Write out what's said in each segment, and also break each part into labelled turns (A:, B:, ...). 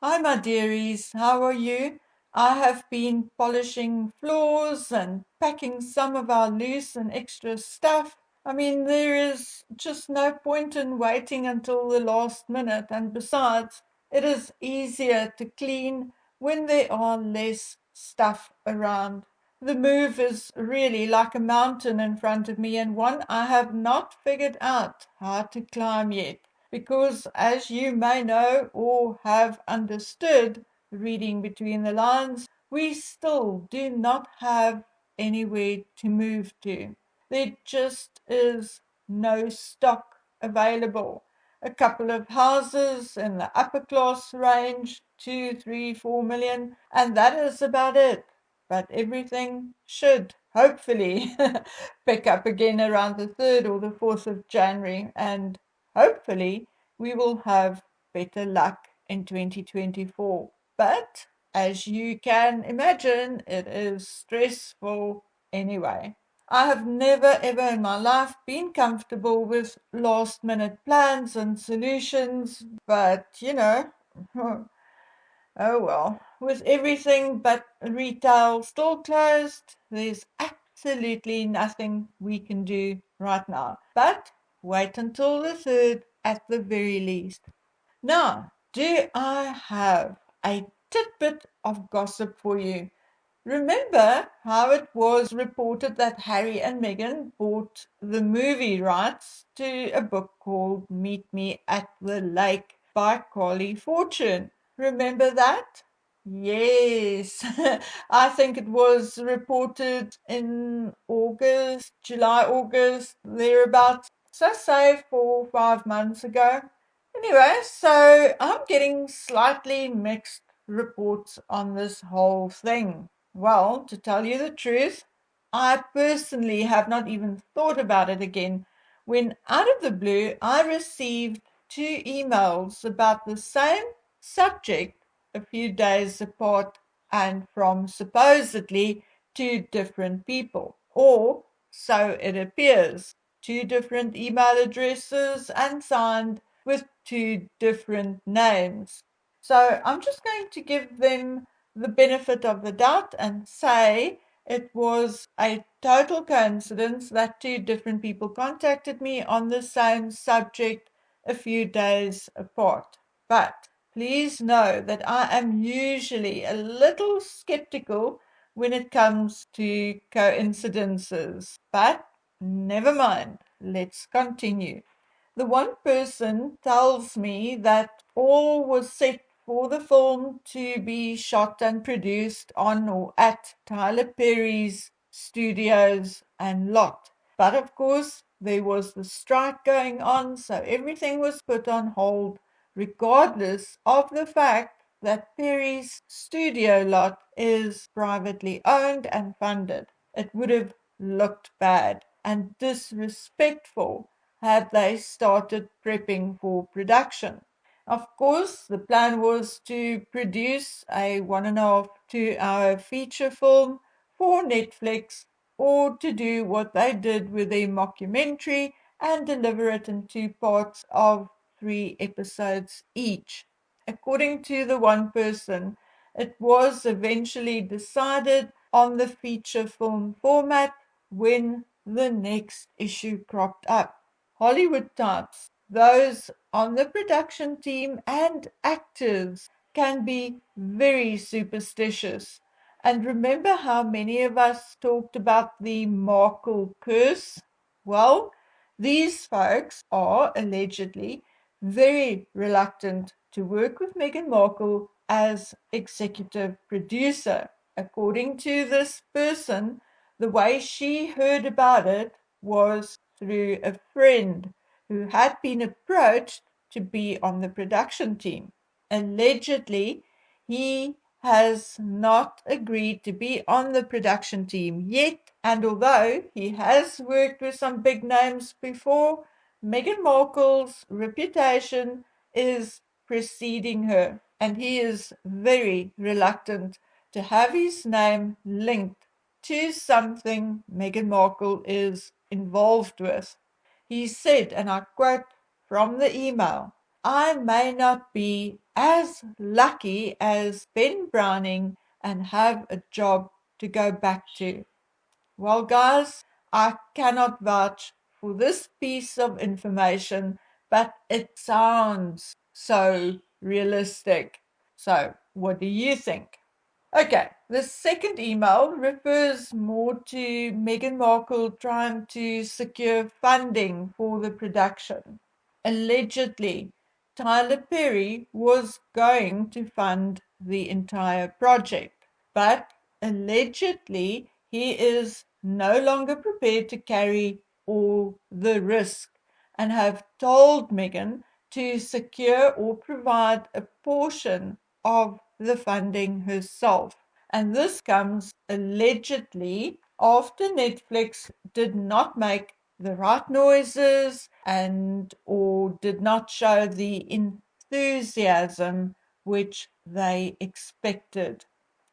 A: Hi, my dearies. How are you? I have been polishing floors and packing some of our loose and extra stuff. I mean, there is just no point in waiting until the last minute, and besides, it is easier to clean when there are less stuff around. The move is really like a mountain in front of me, and one I have not figured out how to climb yet because, as you may know or have understood, reading between the lines, we still do not have anywhere to move to. There just is no stock available. A couple of houses in the upper class range, 2, 3, 4 million, and that is about it. But everything should hopefully pick up again around the 3rd or the 4th of January, and hopefully we will have better luck in 2024. But as you can imagine, it is stressful anyway. I have never ever in my life been comfortable with last minute plans and solutions, but oh well, with everything but retail still closed, there's absolutely nothing we can do right now. But wait until the 3rd at the very least. Now, do I have a tidbit of gossip for you? Remember how it was reported that Harry and Meghan bought the movie rights to a book called Meet Me at the Lake by Carly Fortune? Remember that? Yes, I think it was reported in August, July, August, thereabouts. So, say 4 or 5 months ago. Anyway, so I'm getting slightly mixed reports on this whole thing. Well, to tell you the truth, I personally have not even thought about it again when out of the blue I received 2 emails about the same subject a few days apart and from supposedly 2 different people, or so it appears. 2 different email addresses and signed with 2 different names. So I'm just going to give them the benefit of the doubt and say it was a total coincidence that 2 different people contacted me on the same subject a few days apart. But please know that I am usually a little skeptical when it comes to coincidences. But never mind, let's continue. The one person tells me that all was set for the film to be shot and produced on or at Tyler Perry's studios and lot. But of course, there was the strike going on, so everything was put on hold, regardless of the fact that Perry's studio lot is privately owned and funded. It would have looked bad and disrespectful had they started prepping for production. Of course, the plan was to produce a 1.5 to 2 hour feature film for Netflix, or to do what they did with their mockumentary and deliver it in 2 parts of 3 episodes each. According to the one person, it was eventually decided on the feature film format when the next issue cropped up. Hollywood types, those on the production team and actors, can be very superstitious. And remember how many of us talked about the Markle curse? Well, these folks are allegedly very reluctant to work with Meghan Markle as executive producer. According to this person, the way she heard about it was through a friend who had been approached to be on the production team. Allegedly, he has not agreed to be on the production team yet, and although he has worked with some big names before, Meghan Markle's reputation is preceding her, and he is very reluctant to have his name linked to something Meghan Markle is involved with. He said, and I quote from the email, I may not be as lucky as Ben Browning and have a job to go back to. Well, guys, I cannot vouch for this piece of information, but it sounds so realistic. So, what do you think? Okay, the second email refers more to Meghan Markle trying to secure funding for the production. Allegedly, Tyler Perry was going to fund the entire project, but allegedly he is no longer prepared to carry all the risk and have told Meghan to secure or provide a portion of the funding herself. And this comes allegedly after Netflix did not make the right noises and or did not show the enthusiasm which they expected.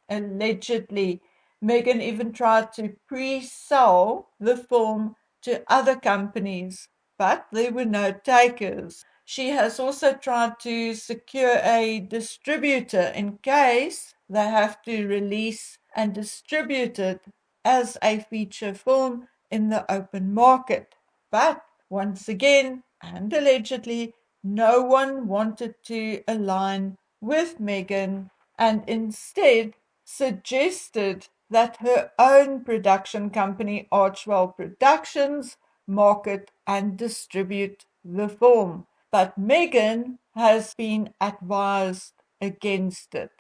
A: Allegedly, Meghan even tried to pre-sell the film to other companies, but there were no takers. She has also tried to secure a distributor in case they have to release and distribute it as a feature film in the open market. But once again, and allegedly, no one wanted to align with Meghan and instead suggested that her own production company, Archwell Productions, market and distribute the film. But Meghan has been advised against it,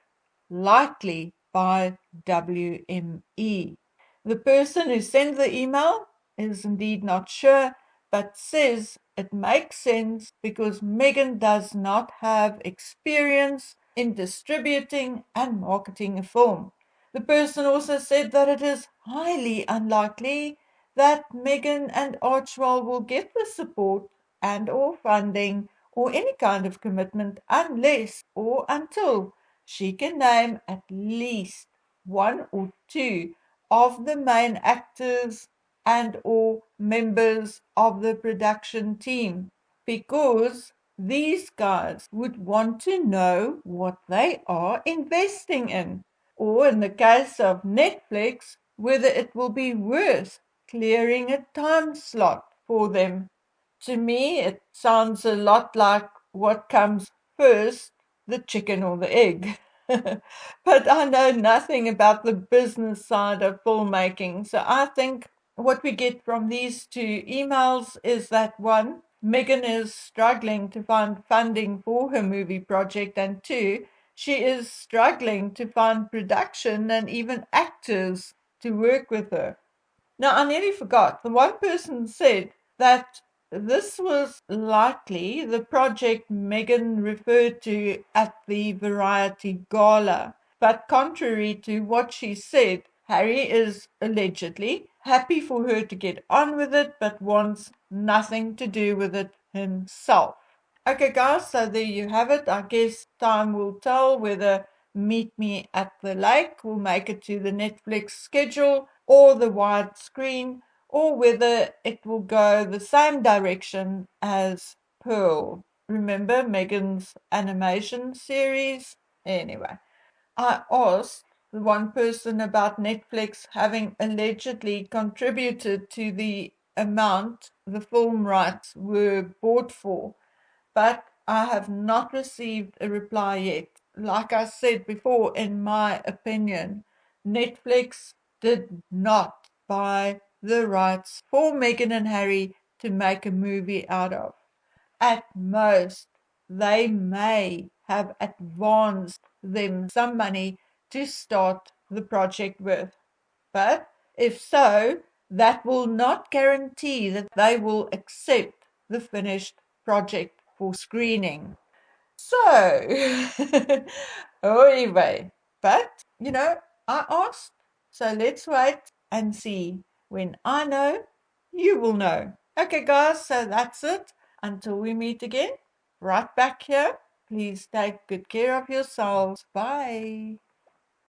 A: likely by WME. The person who sent the email is indeed not sure, but says it makes sense because Meghan does not have experience in distributing and marketing a film. The person also said that it is highly unlikely that Meghan and Archwell will get the support and or funding or any kind of commitment unless or until she can name at least one or two of the main actors and or members of the production team, because these guys would want to know what they are investing in, or in the case of Netflix, whether it will be worth clearing a time slot for them. To me, it sounds a lot like what comes first, the chicken or the egg. But I know nothing about the business side of filmmaking. So I think what we get from these two emails is that one, Megan is struggling to find funding for her movie project, and two, she is struggling to find production and even actors to work with her. Now, I nearly forgot. The one person said that this was likely the project Megan referred to at the Variety Gala. But contrary to what she said, Harry is allegedly happy for her to get on with it, but wants nothing to do with it himself. Okay, guys, so there you have it. I guess time will tell whether Meet Me at the Lake will make it to the Netflix schedule or the widescreen, or whether it will go the same direction as Pearl. Remember Megan's animation series? Anyway, I asked the one person about Netflix having allegedly contributed to the amount the film rights were bought for, but I have not received a reply yet. Like I said before, in my opinion, Netflix did not buy the rights for Meghan and Harry to make a movie out of. At most, they may have advanced them some money to start the project with. But if so, that will not guarantee that they will accept the finished project for screening. So, anyway, but I asked, so let's wait and see. When I know, you will know. Okay, guys, so that's it. Until we meet again, right back here. Please take good care of yourselves. Bye.